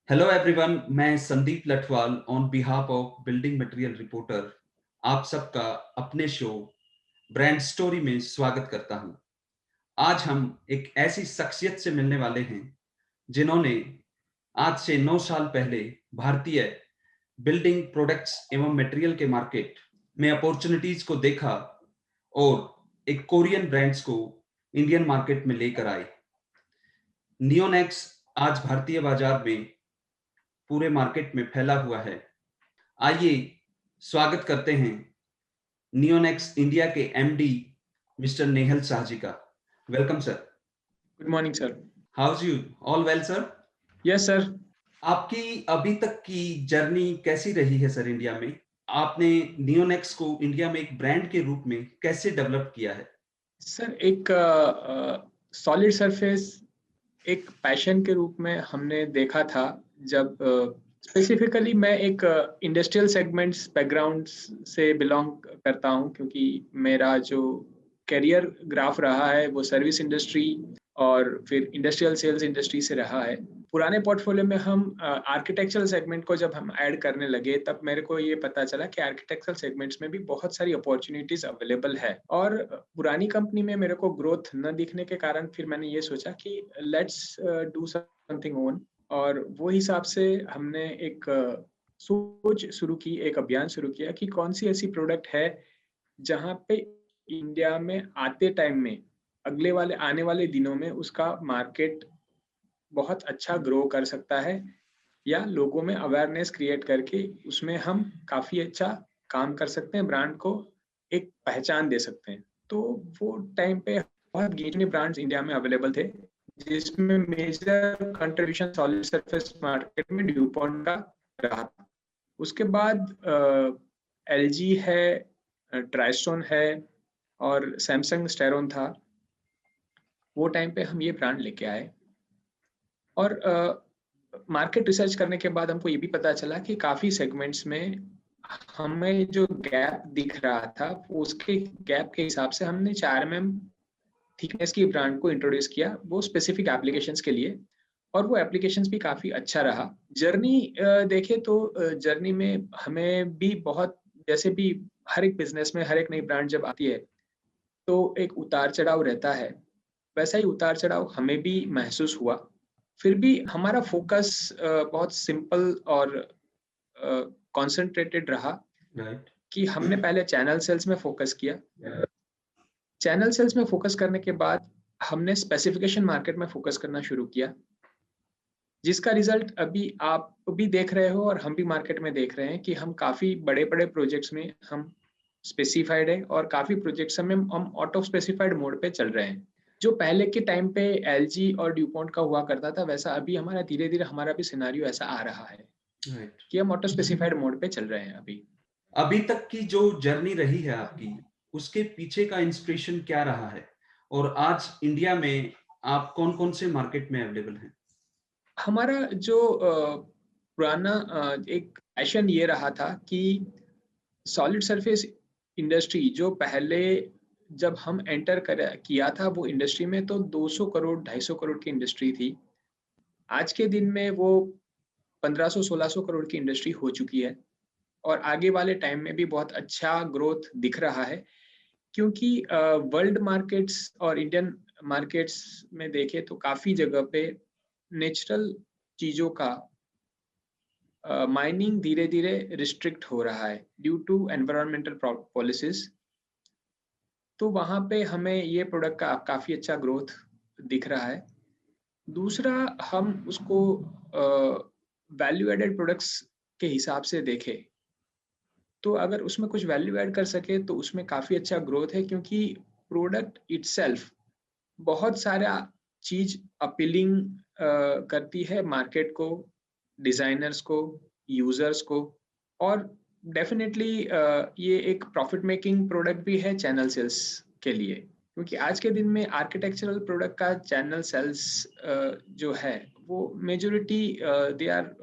Hello everyone, मैं Sandeep Lathwal on behalf of building material reporter आप सबका अपने शो ब्रांड स्टोरी में स्वागत करता हूं। आज हम एक ऐसी शख्सियत से मिलने वाले हैं जिन्होंने आज से 9 साल पहले भारतीय बिल्डिंग प्रोडक्ट्स एवं मटेरियल के मार्केट में अपॉर्चुनिटीज को देखा और एक कोरियन ब्रांड्स को इंडियन मार्केट में लेकर आए। नियोनेक्स आज भारतीय बाजार में पूरे मार्केट में फैला हुआ है। आइए स्वागत करते हैं नियोनेक्स इंडिया के एमडी मिस्टर नेहल शाह जी का। Welcome sir. Good morning sir. House you? All well sir? Yes sir. आपकी अभी तक की जर्नी कैसी रही है सर इंडिया में? आपने नियोनेक्स को इंडिया में एक ब्रांड के रूप में कैसे डेवलप किया है? सर एक सॉलिड सरफेस एक पैशन के रूप में हमने देखा था। जब स्पेसिफिकली मैं एक इंडस्ट्रियल सेगमेंट्स बैकग्राउंड से बिलोंग करता हूं, क्योंकि मेरा जो करियर ग्राफ रहा है वो सर्विस इंडस्ट्री और फिर इंडस्ट्रियल सेल्स इंडस्ट्री से रहा है। पुराने पोर्टफोलियो में हम आर्किटेक्चरल सेगमेंट को जब हम ऐड करने लगे तब मेरे को ये पता चला कि आर्किटेक्चरल सेगमेंट्स में भी बहुत सारी अपॉर्चुनिटीज अवेलेबल है। और पुरानी कंपनी में मेरे को ग्रोथ न दिखने के कारण फिर मैंने ये सोचा कि लेट्स डू समथिंग ओन। और वो हिसाब से हमने एक सोच शुरू की, एक अभियान शुरू किया कि कौन सी ऐसी प्रोडक्ट है जहाँ पे इंडिया में आते टाइम में आने वाले दिनों में उसका मार्केट बहुत अच्छा ग्रो कर सकता है, या लोगों में अवेयरनेस क्रिएट करके उसमें हम काफ़ी अच्छा काम कर सकते हैं, ब्रांड को एक पहचान दे सकते हैं। तो वो टाइम पे बहुत गिने ब्रांड्स इंडिया में अवेलेबल थे, जिसमें major contribution solid surface market में ड्यूपॉन्ट का रहा था। उसके बाद एलजी है, ट्राइस्टोन है और सैमसंग स्टेरोन था। वो टाइम पे हम ये ब्रांड लेके आए और मार्केट रिसर्च करने के बाद हमको ये भी पता चला कि काफ़ी सेगमेंट्स में हमें जो गैप दिख रहा था, उसके गैप के हिसाब से हमने 4 mm थिकनेस की ब्रांड को इंट्रोड्यूस किया, वो स्पेसिफिक एप्लीकेशंस के लिए। और वो एप्लीकेशंस भी काफ़ी अच्छा रहा। जर्नी देखें तो जर्नी में हमें भी बहुत, जैसे भी हर एक बिजनेस में हर एक नई ब्रांड जब आती है तो एक उतार चढ़ाव रहता है, वैसा ही उतार चढ़ाव हमें भी महसूस हुआ। फिर भी हमारा फोकस बहुत सिंपल और कॉन्सेंट्रेटेड रहा राइट। कि हमने पहले चैनल सेल्स में फोकस किया। चैनल सेल्स में फोकस करने के बाद हमने स्पेसिफिकेशन मार्केट में फोकस करना शुरू किया, जिसका रिजल्ट अभी आप भी देख रहे हो और हम भी मार्केट में देख रहे हैं कि हम काफ़ी बड़े बड़े प्रोजेक्ट्स में हम स्पेसिफाइड है और काफ़ी प्रोजेक्ट्स में हम ऑटो स्पेसिफाइड मोड पे चल रहे हैं। जो पहले के टाइम पे एलजी और ड्यूपॉन्ट का हुआ करता था, वैसा अभी हमारा धीरे धीरे हमारा भी सिनेरियो ऐसा आ रहा है राइट। कि हम ऑटो स्पेसिफाइड मोड पे चल रहे हैं अभी। अभी तक की जो जर्नी रही है आपकी, उसके पीछे का इंस्पिरेशन क्या रहा है? और आज इंडिया में आप कौन-कौन से मार्केट में अवेलेबल हैं? हमारा जो पुराना एक पैशन ये रहा था कि सॉलिड सरफेस इंडस्ट्री जो पहले जब हम एंटर किया था वो इंडस्ट्री में, तो 200 करोड़ 250 करोड़ की इंडस्ट्री थी। आज के दिन में वो 1500-1600 करोड़ की इंडस्ट्री हो चुकी है और आगे वाले टाइम में भी बहुत अच्छा ग्रोथ दिख रहा है, क्योंकि वर्ल्ड मार्केट्स और इंडियन मार्केट्स में देखें तो काफ़ी जगह पे नेचुरल चीज़ों का माइनिंग धीरे धीरे रिस्ट्रिक्ट हो रहा है ड्यू टू एनवायरमेंटल पॉलिसीज। तो वहाँ पे हमें ये प्रोडक्ट का काफ़ी अच्छा ग्रोथ दिख रहा है। दूसरा, हम उसको वैल्यू एडेड प्रोडक्ट्स के हिसाब से देखें तो अगर उसमें कुछ वैल्यू ऐड कर सके तो उसमें काफ़ी अच्छा ग्रोथ है, क्योंकि प्रोडक्ट इटसेल्फ बहुत सारा चीज अपीलिंग करती है मार्केट को, डिजाइनर्स को, यूजर्स को। और डेफिनेटली ये एक प्रॉफिट मेकिंग प्रोडक्ट भी है चैनल सेल्स के लिए, क्योंकि आज के दिन में आर्किटेक्चरल प्रोडक्ट का चैनल सेल्स जो है वो majority they are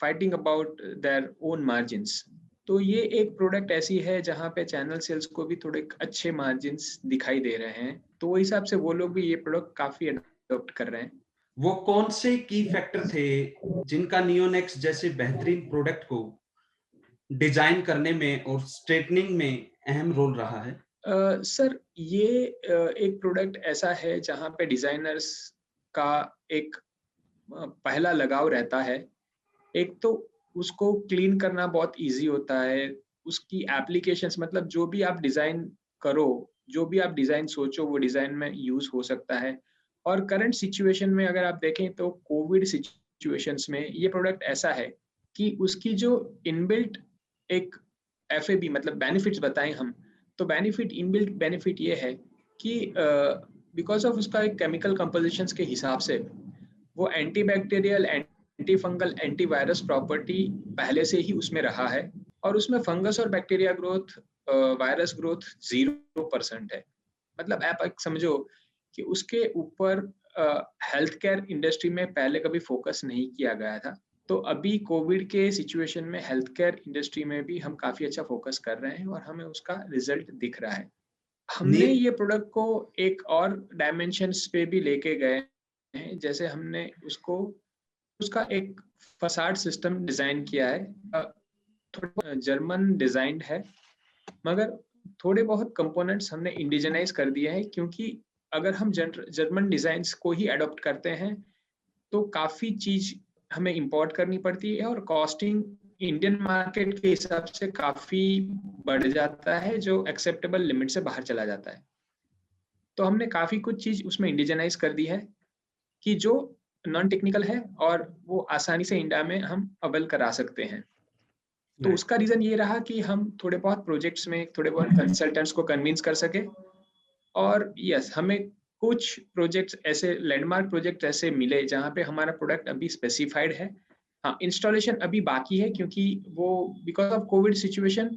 fighting about their own margins. तो ये एक प्रोडक्ट ऐसी है जहाँ पे चैनल सेल्स को भी थोड़े अच्छे मार्जिन्स दिखाई दे रहे हैं, तो वो हिसाब से वो लोग भी ये प्रोडक्ट काफ़ी अडॉप्ट कर रहे हैं। वो कौन से की फैक्टर थे जिनका नियोनेक्स जैसे बेहतरीन प्रोडक्ट को डिजाइन करने में और स्ट्रेटनिंग में अहम रोल रहा है? सर ये एक प्रोडक्ट ऐसा है जहाँ पे डिजाइनर्स का एक पहला लगाव रहता है। एक तो उसको क्लीन करना बहुत ईज़ी होता है, उसकी एप्लीकेशंस मतलब जो भी आप डिज़ाइन करो, जो भी आप डिज़ाइन सोचो वो डिज़ाइन में यूज़ हो सकता है। और करंट सिचुएशन में अगर आप देखें तो कोविड सिचुएशंस में ये प्रोडक्ट ऐसा है कि उसकी जो इनबिल्ट एक एफएबी मतलब बेनिफिट्स बताएँ हम, तो इनबिल्ट बेनिफिट ये है कि बिकॉज़ ऑफ उसका एक केमिकल कंपोज़िशंस के हिसाब से वो antibacterial, anti fungal, antivirus property पहले से ही उसमें रहा है और उसमें फंगस और बैक्टीरिया ग्रोथ, वायरस ग्रोथ 0% है। मतलब आप एक समझो कि उसके ऊपर हेल्थ केयर इंडस्ट्री में पहले कभी फोकस नहीं किया गया था। तो अभी कोविड के सिचुएशन में हेल्थ केयर इंडस्ट्री में भी हम काफ़ी अच्छा फोकस कर रहे हैं और हमें उसका रिजल्ट दिख रहा है। नि हमने ये प्रोडक्ट को एक और डायमेंशंस पे भी लेके गए हैं, जैसे हमने उसको उसका एक फसाड सिस्टम डिजाइन किया है। थोड़ा जर्मन डिजाइंड है, मगर थोड़े बहुत कंपोनेंट्स हमने इंडिजिनाइज कर दिए हैं, क्योंकि अगर हम जर्मन डिजाइन्स को ही अडॉप्ट करते हैं तो काफ़ी चीज़ हमें इम्पोर्ट करनी पड़ती है और कॉस्टिंग इंडियन मार्केट के हिसाब से काफ़ी बढ़ जाता है, जो एक्सेप्टेबल लिमिट से बाहर चला जाता है। तो हमने काफ़ी कुछ चीज़ उसमें इंडिजिनाइज कर दी है कि जो नॉन टेक्निकल है और वो आसानी से इंडिया में हम अवेल करा सकते हैं। तो राइट। उसका रीज़न ये रहा कि हम थोड़े बहुत प्रोजेक्ट्स में थोड़े बहुत कंसल्टेंट्स को कन्विंस कर सके। और यस, हमें कुछ प्रोजेक्ट्स ऐसे लैंडमार्क प्रोजेक्ट ऐसे मिले जहाँ पे हमारा प्रोडक्ट अभी स्पेसिफाइड है। हाँ, इंस्टॉलेशन अभी बाकी है क्योंकि वो बिकॉज़ ऑफ कोविड सिचुएशन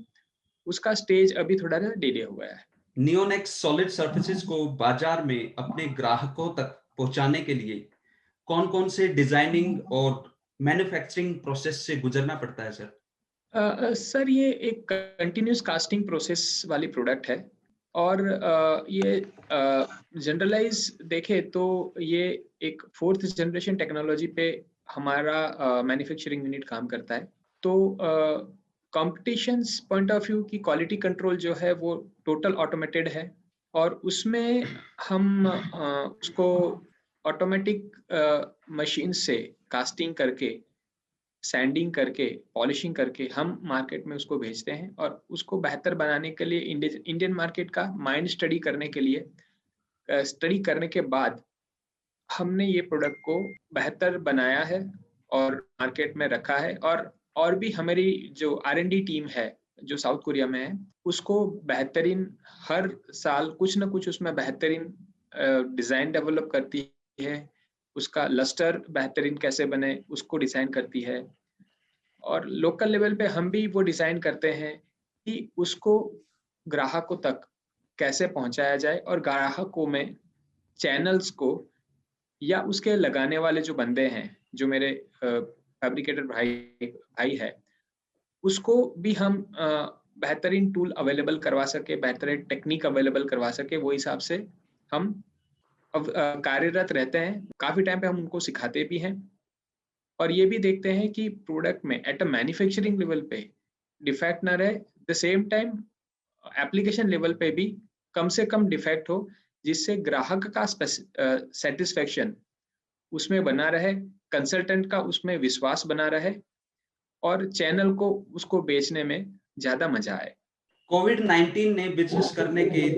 उसका स्टेज अभी थोड़ा सा डिले हुआ है। नियोनेक्स सॉलिड सर्फेसेज को बाजार में अपने ग्राहकों तक पहुंचाने के लिए कौन-कौन से डिजाइनिंग और मैन्युफैक्चरिंग प्रोसेस से गुजरना पड़ता है सर? सर ये एक कंटिन्यूस कास्टिंग प्रोसेस वाली प्रोडक्ट है और ये जनरलाइज देखें तो ये एक फोर्थ जनरेशन टेक्नोलॉजी पे हमारा मैन्युफैक्चरिंग यूनिट काम करता है। तो कंपटीशंस पॉइंट ऑफ व्यू की क्वालिटी कंट्रोल जो है वो टोटल ऑटोमेटेड है और उसमें हम उसको ऑटोमेटिक मशीन से कास्टिंग करके, सैंडिंग करके, पॉलिशिंग करके हम मार्केट में उसको भेजते हैं और उसको बेहतर बनाने के लिए इंडियन मार्केट का माइंड स्टडी करने के लिए, स्टडी करने के बाद हमने ये प्रोडक्ट को बेहतर बनाया है और मार्केट में रखा है। और भी हमारी जो R&D टीम है जो साउथ कोरिया में है, उसको बेहतरीन हर साल कुछ ना कुछ उसमें बेहतरीन डिज़ाइन डेवलप करती है, उसका लस्टर बेहतरीन कैसे बने उसको डिज़ाइन करती है। और लोकल लेवल पे हम भी वो डिज़ाइन करते हैं कि उसको ग्राहकों तक कैसे पहुँचाया जाए और ग्राहकों में चैनल्स को या उसके लगाने वाले जो बंदे हैं, जो मेरे फैब्रिकेटर भाई भाई है, उसको भी हम बेहतरीन टूल अवेलेबल करवा सके, बेहतरीन टेक्नीक अवेलेबल करवा सके, वो हिसाब से हम अब कार्यरत रहते हैं। काफ़ी टाइम पे हम उनको सिखाते भी हैं और ये भी देखते हैं कि प्रोडक्ट में एट अ मैन्युफैक्चरिंग लेवल पे डिफेक्ट ना रहे, the same time application level पे भी कम से कम डिफेक्ट हो, जिससे ग्राहक का सेटिस्फेक्शन उसमें बना रहे, कंसल्टेंट का उसमें विश्वास बना रहे और चैनल को उसको बेचने में ज़्यादा मज़ा आए। कोविड-19 ने बिज़नेस करने के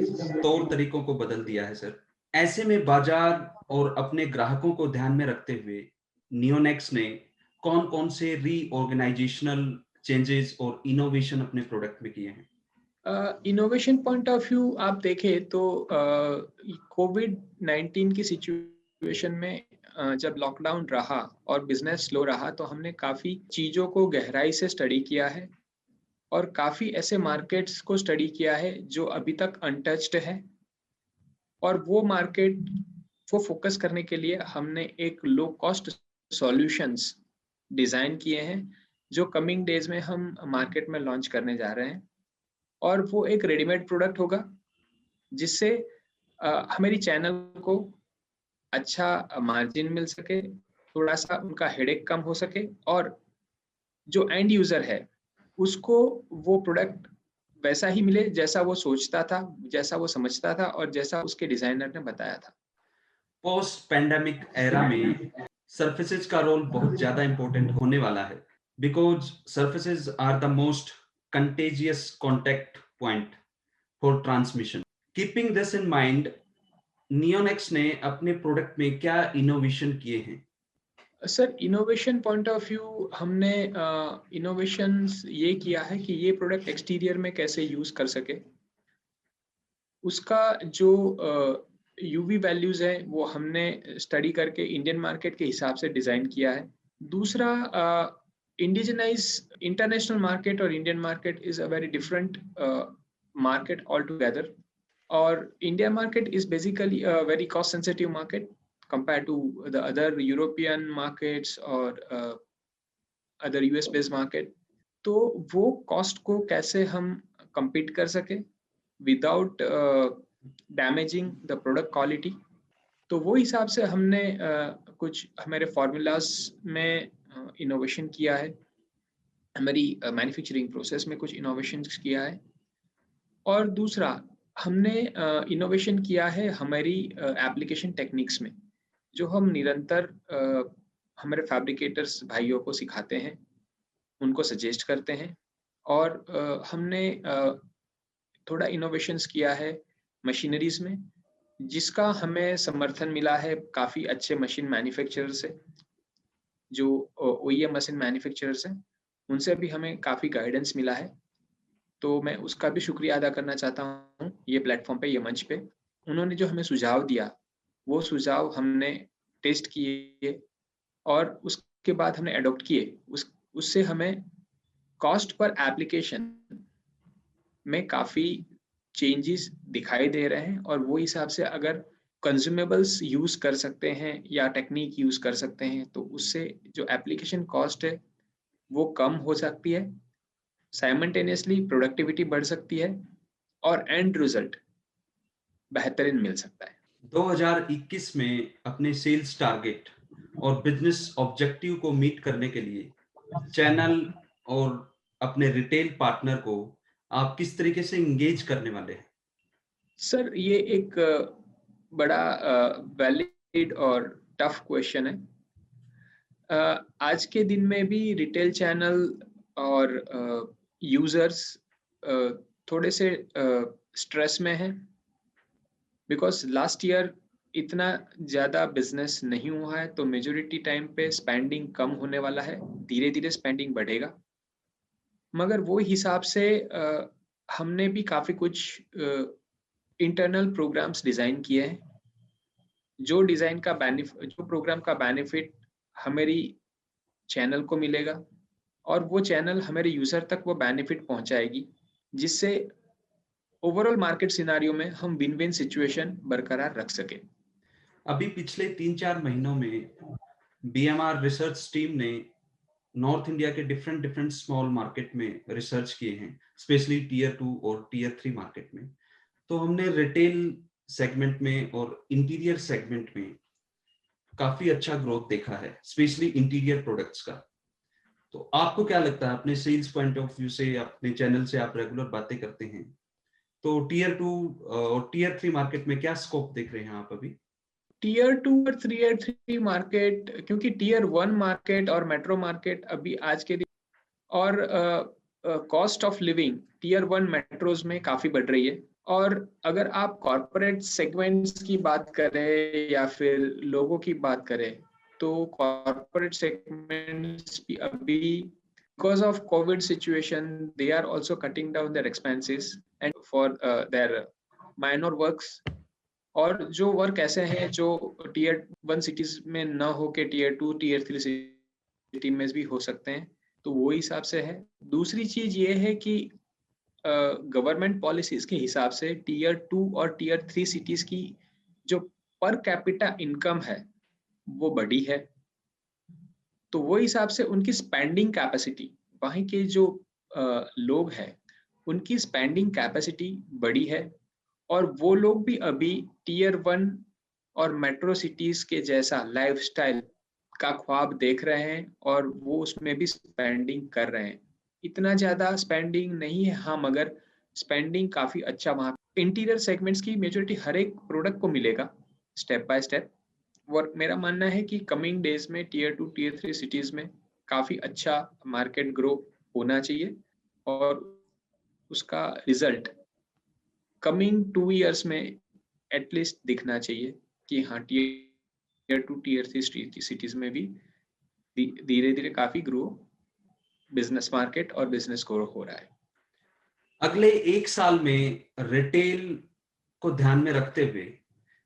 तौर तरीकों को बदल दिया है सर। ऐसे में बाजार और अपने ग्राहकों को ध्यान में रखते हुए नियोनेक्स ने कौन-कौन से रीऑर्गेनाइजेशनल चेंजेस और इनोवेशन अपने प्रोडक्ट में किए हैं? इनोवेशन पॉइंट ऑफ व्यू आप देखें तो कोविड 19 की सिचुएशन में जब लॉकडाउन रहा और बिजनेस स्लो रहा तो हमने काफ़ी चीज़ों को गहराई से स्टडी किया है और काफ़ी ऐसे मार्केट्स को स्टडी किया है जो अभी तक अनटच्ड है और वो मार्केट को फोकस करने के लिए हमने एक लो कॉस्ट सॉल्यूशंस डिज़ाइन किए हैं, जो कमिंग डेज में हम मार्केट में लॉन्च करने जा रहे हैं। और वो एक रेडीमेड प्रोडक्ट होगा जिससे हमारी चैनल को अच्छा मार्जिन मिल सके, थोड़ा सा उनका हेडेक कम हो सके, और जो एंड यूजर है उसको वो प्रोडक्ट वैसा ही मिले जैसा वो सोचता था, जैसा वो समझता था और जैसा उसके डिजाइनर ने बताया था। पोस्ट पैंडेमिक एरा में सर्फेसेज का रोल बहुत ज्यादा इंपॉर्टेंट होने वाला है, because surfaces are the most contagious contact point for transmission. Keeping this in mind, Neonex ने अपने प्रोडक्ट में क्या इनोवेशन किए हैं? Sir innovation point of view हमने इनोवेशंस ये किया है कि ये प्रोडक्ट एक्सटीरियर में कैसे यूज कर सके, उसका जो यूवी वैल्यूज है वो हमने स्टडी करके इंडियन मार्केट के हिसाब से डिजाइन किया है। दूसरा, इंडिजिनाइज इंटरनेशनल मार्केट और Indian market is a very different market all together, और India market is basically a very cost sensitive market compared to the other European markets or other US based market। तो वो cost को कैसे हम compete कर सके without damaging the product quality, तो वो हिसाब से हमने कुछ हमारे फॉर्मूलाज में इनोवेशन किया है, हमारी मैन्युफैक्चरिंग प्रोसेस में कुछ इनोवेशन किया है। और दूसरा, हमने इनोवेशन किया है हमारी एप्लीकेशन टेक्निक्स में, जो हम निरंतर हमारे फैब्रिकेटर्स भाइयों को सिखाते हैं, उनको सजेस्ट करते हैं। और हमने थोड़ा इनोवेशंस किया है मशीनरीज में, जिसका हमें समर्थन मिला है काफ़ी अच्छे मशीन मैन्युफैक्चरर से, जो ओईएम मशीन मैन्युफैक्चरर्स हैं, उनसे भी हमें काफ़ी गाइडेंस मिला है। तो मैं उसका भी शुक्रिया अदा करना चाहता हूँ ये प्लेटफॉर्म पे, ये मंच पे। उन्होंने जो हमें सुझाव दिया, वो सुझाव हमने टेस्ट किए और उसके बाद हमने अडॉप्ट किए। उससे हमें कॉस्ट पर एप्लीकेशन में काफ़ी चेंजेस दिखाई दे रहे हैं, और वो हिसाब से अगर कंज्यूमेबल्स यूज़ कर सकते हैं या टेक्निक यूज़ कर सकते हैं, तो उससे जो एप्लीकेशन कॉस्ट है वो कम हो सकती है, साइमल्टेनियसली प्रोडक्टिविटी बढ़ सकती है, और एंड रिजल्ट बेहतरीन मिल सकता है। 2021 में अपने सेल्स टारगेट और बिजनेस ऑब्जेक्टिव को मीट करने के लिए चैनल और अपने रिटेल पार्टनर को आप किस तरीके से इंगेज करने वाले हैं? सर ये एक बड़ा वैलिड और टफ क्वेश्चन है। आज के दिन में भी रिटेल चैनल और यूजर्स थोड़े से स्ट्रेस में हैं, बिकॉज लास्ट ईयर इतना ज़्यादा बिजनेस नहीं हुआ है, तो मेजोरिटी टाइम पे स्पेंडिंग कम होने वाला है, धीरे धीरे स्पेंडिंग बढ़ेगा। मगर वो हिसाब से हमने भी काफ़ी कुछ इंटरनल प्रोग्राम्स डिज़ाइन किए हैं, जो प्रोग्राम का बेनिफिट हमारी चैनल को मिलेगा, और वो चैनल हमारे यूज़र तक वो बेनिफिट पहुंचाएगी, जिससे ओवरऑल मार्केट सिनारियो में हम विन विन सिचुएशन बरकरार रख सके। अभी पिछले 3-4 महीनों में बीएमआर रिसर्च टीम ने नॉर्थ इंडिया के डिफरेंट डिफरेंट स्मॉल मार्केट में रिसर्च किए हैं, स्पेशली टियर 2 और टियर 3 मार्केट में। तो हमने रिटेल सेगमेंट में और इंटीरियर सेगमेंट में काफी अच्छा ग्रोथ देखा है, स्पेशली इंटीरियर प्रोडक्ट्स का। तो आपको क्या लगता है, अपने सेल्स पॉइंट ऑफ व्यू से, अपने चैनल से आप रेगुलर बातें करते हैं, तो टियर 2 और टियर 3 मार्केट में क्या स्कोप देख रहे हैं आप अभी? टियर 2 और टियर 3 मार्केट, क्योंकि टियर 1 मार्केट और मेट्रो मार्केट अभी आज के दिन, और cost of living tier 1 metros में काफ़ी बढ़ रही है। और अगर आप कॉरपोरेट सेगमेंट्स की बात करें या फिर लोगों की बात करें, तो कॉरपोरेट सेगमेंट्स भी अभी because of COVID situation, they are also cutting down their expenses and for their minor works, और जो वर्क ऐसे हैं जो टियर 1 सिटीज में ना हो के टियर 2 टियर 3 सिटी में भी हो सकते हैं, तो वो हिसाब से है। दूसरी चीज ये है कि गवर्नमेंट पॉलिसीज के हिसाब से टियर 2 और टियर 3 सिटीज की जो पर कैपिटा इनकम है वो बढ़ी है, तो वो हिसाब से उनकी स्पेंडिंग कैपेसिटी, वहाँ के जो लोग हैं उनकी स्पेंडिंग कैपेसिटी बढ़ी है, और वो लोग भी अभी टियर 1 और मेट्रो सिटीज के जैसा लाइफस्टाइल का ख्वाब देख रहे हैं और वो उसमें भी स्पेंडिंग कर रहे हैं। इतना ज़्यादा स्पेंडिंग नहीं है हाँ, मगर स्पेंडिंग काफ़ी अच्छा वहाँ इंटीरियर सेगमेंट्स की मेजॉरिटी हर एक प्रोडक्ट को मिलेगा स्टेप बाय स्टेप। और मेरा मानना है कि कमिंग डेज में टियर 2 टियर 3 सिटीज में काफ़ी अच्छा मार्केट ग्रो होना चाहिए और उसका रिजल्ट कमिंग 2 इयर्स में एटलीस्ट दिखना चाहिए कि हाँ, टियर 2 टियर 3 सिटीज में भी धीरे धीरे काफ़ी ग्रो बिजनेस मार्केट और बिजनेस ग्रो हो रहा है। अगले 1 साल में रिटेल को ध्यान में रखते हुए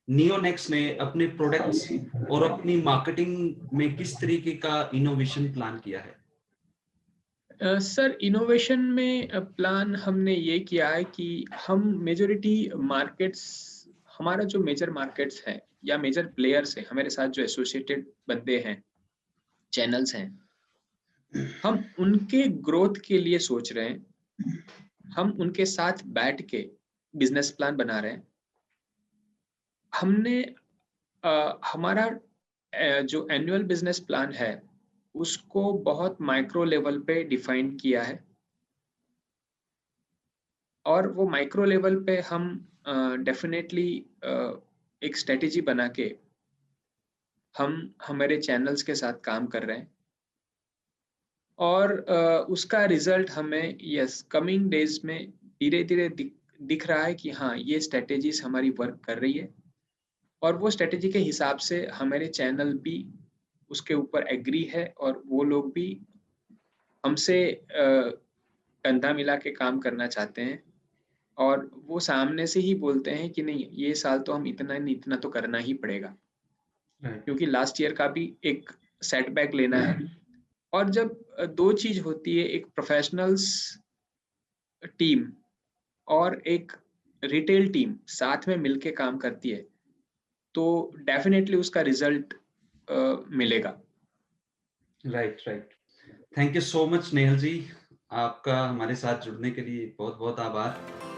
नियोनेक्स ने अपने प्रोडक्ट्स और अपनी मार्केटिंग में किस तरीके का इनोवेशन प्लान किया है? सर, इनोवेशन में प्लान हमने ये किया है कि हम मेजॉरिटी मार्केट्स, हमारा जो मेजर मार्केट्स है या मेजर प्लेयर्स हैं हमारे साथ जो एसोसिएटेड बंदे हैं, चैनल्स हैं, हम उनके ग्रोथ के लिए सोच रहे हैं। हम उनके साथ बैठ के बिजनेस प्लान बना रहे हैं। हमने हमारा जो एनुअल बिजनेस प्लान है उसको बहुत माइक्रो लेवल पे डिफाइन किया है और वो माइक्रो लेवल पे हम डेफिनेटली एक स्ट्रेटेजी बना के हम हमारे चैनल्स के साथ काम कर रहे हैं और उसका रिजल्ट हमें यस कमिंग डेज में धीरे धीरे दिख रहा है कि हाँ, ये स्ट्रेटेजीज हमारी वर्क कर रही है और वो स्ट्रेटेजी के हिसाब से हमारे चैनल भी उसके ऊपर एग्री है और वो लोग भी हमसे कंधा मिला के काम करना चाहते हैं और वो सामने से ही बोलते हैं कि नहीं, ये साल तो हम इतना नहीं, इतना तो करना ही पड़ेगा क्योंकि लास्ट ईयर का भी एक सेटबैक लेना है। और जब दो चीज होती है, एक प्रोफेशनल्स टीम और एक रिटेल टीम साथ में मिलके काम करती है तो डेफिनेटली उसका रिजल्ट मिलेगा। Right, right. Thank you so much Nehal ji. आपका हमारे साथ जुड़ने के लिए बहुत बहुत आभार।